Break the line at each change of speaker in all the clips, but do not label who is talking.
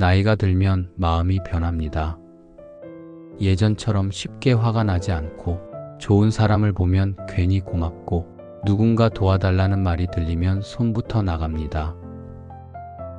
나이가 들면 마음이 변합니다. 예전처럼 쉽게 화가 나지 않고 좋은 사람을 보면 괜히 고맙고 누군가 도와달라는 말이 들리면 손부터 나갑니다.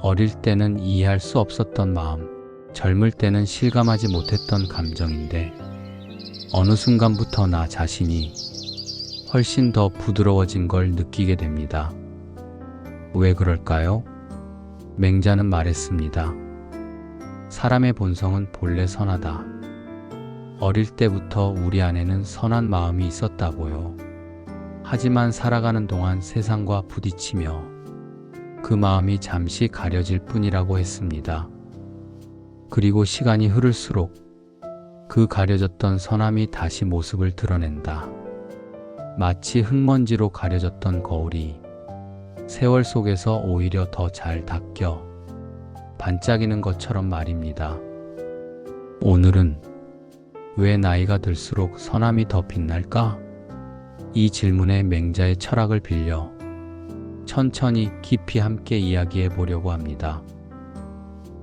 어릴 때는 이해할 수 없었던 마음, 젊을 때는 실감하지 못했던 감정인데 어느 순간부터 나 자신이 훨씬 더 부드러워진 걸 느끼게 됩니다. 왜 그럴까요? 맹자는 말했습니다. 사람의 본성은 본래 선하다. 어릴 때부터 우리 안에는 선한 마음이 있었다고요. 하지만 살아가는 동안 세상과 부딪히며 그 마음이 잠시 가려질 뿐이라고 했습니다. 그리고 시간이 흐를수록 그 가려졌던 선함이 다시 모습을 드러낸다. 마치 흙먼지로 가려졌던 거울이 세월 속에서 오히려 더 잘 닦여 반짝이는 것처럼 말입니다. 오늘은 왜 나이가 들수록 선함이 더 빛날까? 이 질문에 맹자의 철학을 빌려 천천히 깊이 함께 이야기해 보려고 합니다.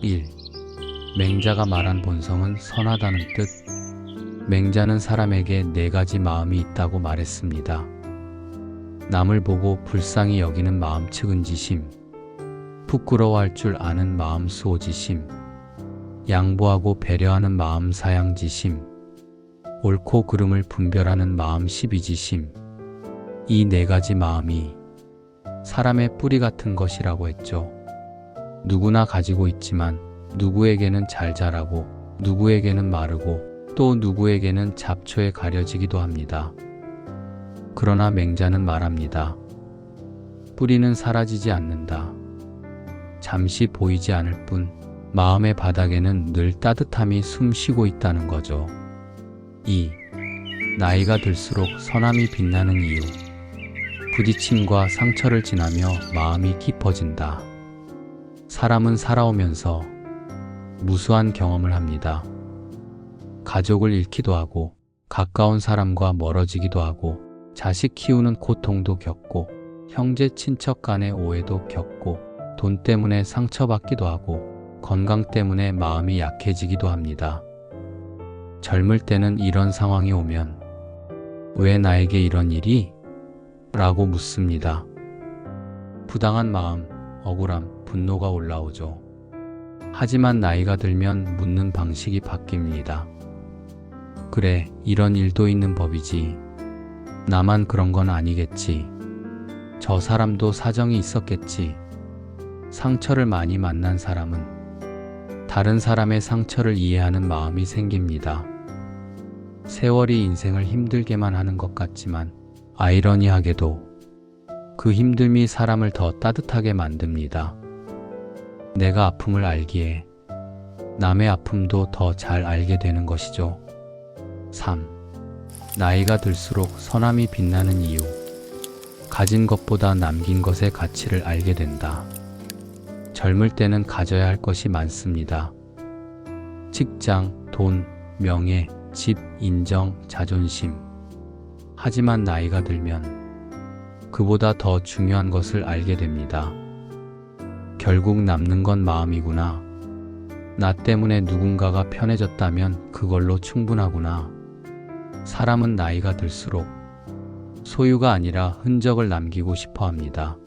1. 맹자가 말한 본성은 선하다는 뜻. 맹자는 사람에게 4가지 마음이 있다고 말했습니다. 남을 보고 불쌍히 여기는 마음 측은지심, 부끄러워할 줄 아는 마음 수오지심, 양보하고 배려하는 마음 사양지심, 옳고 그름을 분별하는 마음 시비지심. 이 4가지 마음이 사람의 뿌리 같은 것이라고 했죠. 누구나 가지고 있지만 누구에게는 잘 자라고 누구에게는 마르고 또 누구에게는 잡초에 가려지기도 합니다. 그러나 맹자는 말합니다. 뿌리는 사라지지 않는다. 잠시 보이지 않을 뿐 마음의 바닥에는 늘 따뜻함이 숨쉬고 있다는 거죠. 2. 나이가 들수록 선함이 빛나는 이유. 부딪힘과 상처를 지나며 마음이 깊어진다. 사람은 살아오면서 무수한 경험을 합니다. 가족을 잃기도 하고 가까운 사람과 멀어지기도 하고 자식 키우는 고통도 겪고 형제 친척 간의 오해도 겪고 돈 때문에 상처받기도 하고 건강 때문에 마음이 약해지기도 합니다. 젊을 때는 이런 상황이 오면 왜 나에게 이런 일이? 라고 묻습니다. 부당한 마음, 억울함, 분노가 올라오죠. 하지만 나이가 들면 묻는 방식이 바뀝니다. 그래, 이런 일도 있는 법이지. 나만 그런 건 아니겠지. 저 사람도 사정이 있었겠지. 상처를 많이 만난 사람은 다른 사람의 상처를 이해하는 마음이 생깁니다. 세월이 인생을 힘들게만 하는 것 같지만 아이러니하게도 그 힘듦이 사람을 더 따뜻하게 만듭니다. 내가 아픔을 알기에 남의 아픔도 더 잘 알게 되는 것이죠. 3. 나이가 들수록 선함이 빛나는 이유. 가진 것보다 남긴 것의 가치를 알게 된다. 젊을 때는 가져야 할 것이 많습니다. 직장, 돈, 명예, 집, 인정, 자존심. 하지만 나이가 들면 그보다 더 중요한 것을 알게 됩니다. 결국 남는 건 마음이구나. 나 때문에 누군가가 편해졌다면 그걸로 충분하구나. 사람은 나이가 들수록 소유가 아니라 흔적을 남기고 싶어 합니다.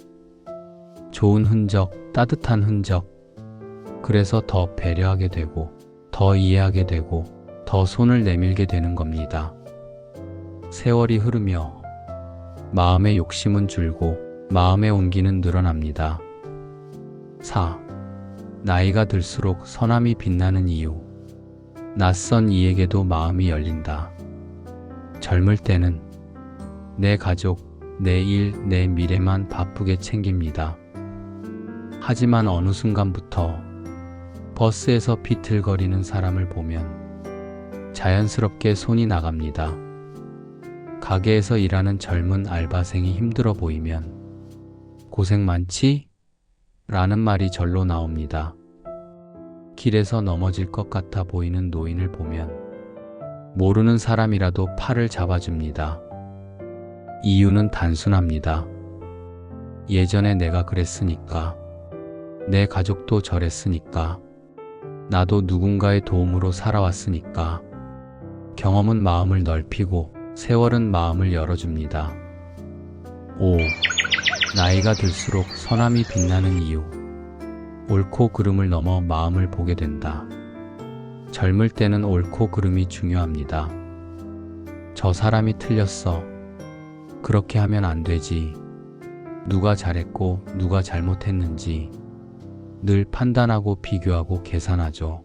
좋은 흔적, 따뜻한 흔적. 그래서 더 배려하게 되고, 더 이해하게 되고, 더 손을 내밀게 되는 겁니다. 세월이 흐르며 마음의 욕심은 줄고 마음의 온기는 늘어납니다. 4. 나이가 들수록 선함이 빛나는 이유. 낯선 이에게도 마음이 열린다. 젊을 때는 내 가족, 내 일, 내 미래만 바쁘게 챙깁니다. 하지만 어느 순간부터 버스에서 비틀거리는 사람을 보면 자연스럽게 손이 나갑니다. 가게에서 일하는 젊은 알바생이 힘들어 보이면 고생 많지? 라는 말이 절로 나옵니다. 길에서 넘어질 것 같아 보이는 노인을 보면 모르는 사람이라도 팔을 잡아줍니다. 이유는 단순합니다. 예전에 내가 그랬으니까, 내 가족도 저랬으니까, 나도 누군가의 도움으로 살아왔으니까. 경험은 마음을 넓히고 세월은 마음을 열어줍니다. 5. 나이가 들수록 선함이 빛나는 이유. 옳고 그름을 넘어 마음을 보게 된다. 젊을 때는 옳고 그름이 중요합니다. 저 사람이 틀렸어. 그렇게 하면 안 되지. 누가 잘했고 누가 잘못했는지 늘 판단하고 비교하고 계산하죠.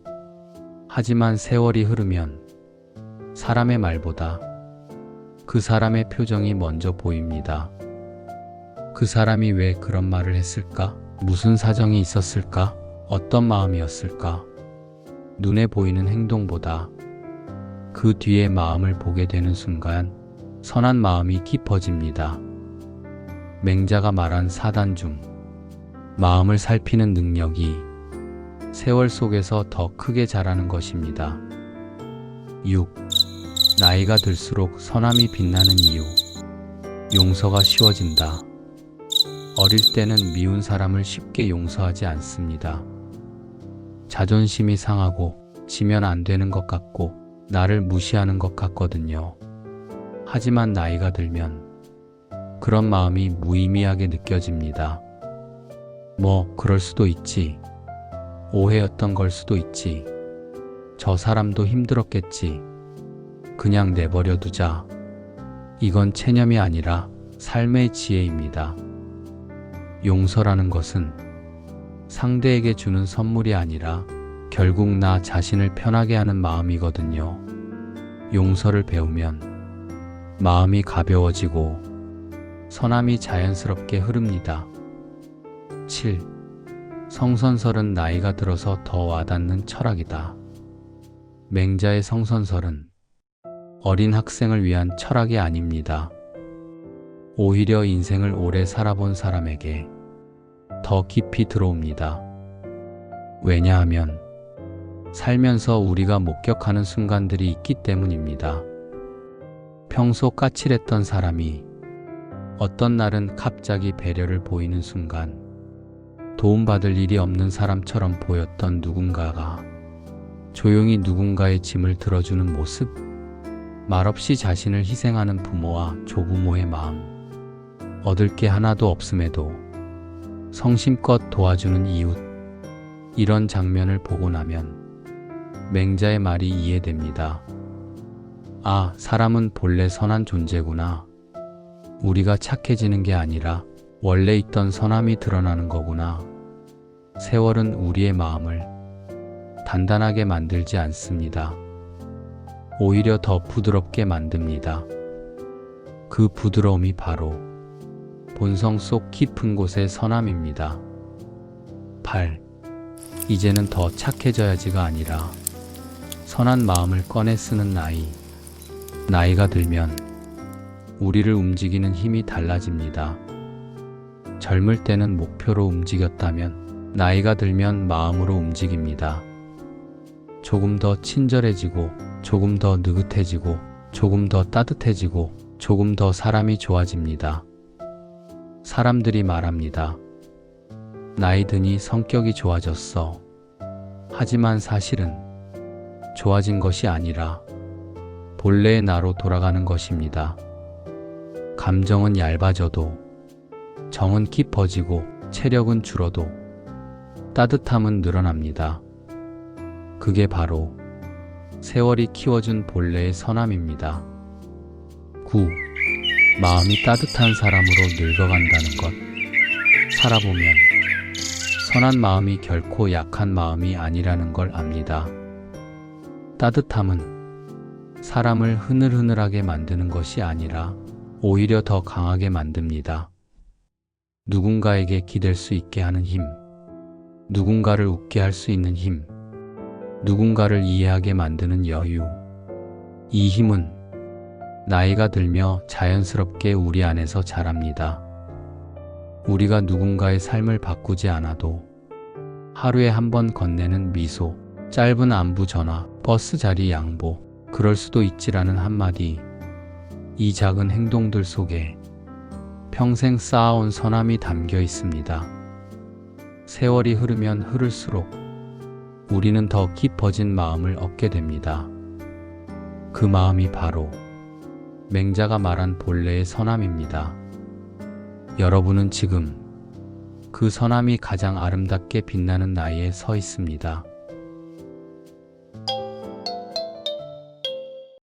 하지만 세월이 흐르면 사람의 말보다 그 사람의 표정이 먼저 보입니다. 그 사람이 왜 그런 말을 했을까? 무슨 사정이 있었을까? 어떤 마음이었을까? 눈에 보이는 행동보다 그 뒤의 마음을 보게 되는 순간 선한 마음이 깊어집니다. 맹자가 말한 사단 중 마음을 살피는 능력이 세월 속에서 더 크게 자라는 것입니다. 6. 나이가 들수록 선함이 빛나는 이유. 용서가 쉬워진다. 어릴 때는 미운 사람을 쉽게 용서하지 않습니다. 자존심이 상하고 지면 안 되는 것 같고 나를 무시하는 것 같거든요. 하지만 나이가 들면 그런 마음이 무의미하게 느껴집니다. 뭐 그럴 수도 있지. 오해였던 걸 수도 있지. 저 사람도 힘들었겠지. 그냥 내버려 두자. 이건 체념이 아니라 삶의 지혜입니다. 용서라는 것은 상대에게 주는 선물이 아니라 결국 나 자신을 편하게 하는 마음이거든요. 용서를 배우면 마음이 가벼워지고 선함이 자연스럽게 흐릅니다. 7. 성선설은 나이가 들어서 더 와닿는 철학이다. 맹자의 성선설은 어린 학생을 위한 철학이 아닙니다. 오히려 인생을 오래 살아본 사람에게 더 깊이 들어옵니다. 왜냐하면 살면서 우리가 목격하는 순간들이 있기 때문입니다. 평소 까칠했던 사람이 어떤 날은 갑자기 배려를 보이는 순간 도움받을 일이 없는 사람처럼 보였던 누군가가 조용히 누군가의 짐을 들어주는 모습, 말없이 자신을 희생하는 부모와 조부모의 마음, 얻을 게 하나도 없음에도 성심껏 도와주는 이웃, 이런 장면을 보고 나면 맹자의 말이 이해됩니다. 아, 사람은 본래 선한 존재구나. 우리가 착해지는 게 아니라 원래 있던 선함이 드러나는 거구나. 세월은 우리의 마음을 단단하게 만들지 않습니다. 오히려 더 부드럽게 만듭니다. 그 부드러움이 바로 본성 속 깊은 곳의 선함입니다. 8. 이제는 더 착해져야지가 아니라 선한 마음을 꺼내 쓰는 나이. 나이가 들면 우리를 움직이는 힘이 달라집니다. 젊을 때는 목표로 움직였다면 나이가 들면 마음으로 움직입니다. 조금 더 친절해지고 조금 더 느긋해지고 조금 더 따뜻해지고 조금 더 사람이 좋아집니다. 사람들이 말합니다. 나이 드니 성격이 좋아졌어. 하지만 사실은 좋아진 것이 아니라 본래의 나로 돌아가는 것입니다. 감정은 얇아져도 정은 깊어지고 체력은 줄어도 따뜻함은 늘어납니다. 그게 바로 세월이 키워준 본래의 선함입니다. 9. 마음이 따뜻한 사람으로 늙어간다는 것. 살아보면 선한 마음이 결코 약한 마음이 아니라는 걸 압니다. 따뜻함은 사람을 흐늘흐늘하게 만드는 것이 아니라 오히려 더 강하게 만듭니다. 누군가에게 기댈 수 있게 하는 힘, 누군가를 웃게 할 수 있는 힘, 누군가를 이해하게 만드는 여유. 이 힘은 나이가 들며 자연스럽게 우리 안에서 자랍니다. 우리가 누군가의 삶을 바꾸지 않아도 하루에 한 번 건네는 미소, 짧은 안부 전화, 버스 자리 양보, 그럴 수도 있지라는 한마디, 이 작은 행동들 속에 평생 쌓아온 선함이 담겨 있습니다. 세월이 흐르면 흐를수록 우리는 더 깊어진 마음을 얻게 됩니다. 그 마음이 바로 맹자가 말한 본래의 선함입니다. 여러분은 지금 그 선함이 가장 아름답게 빛나는 나이에 서 있습니다.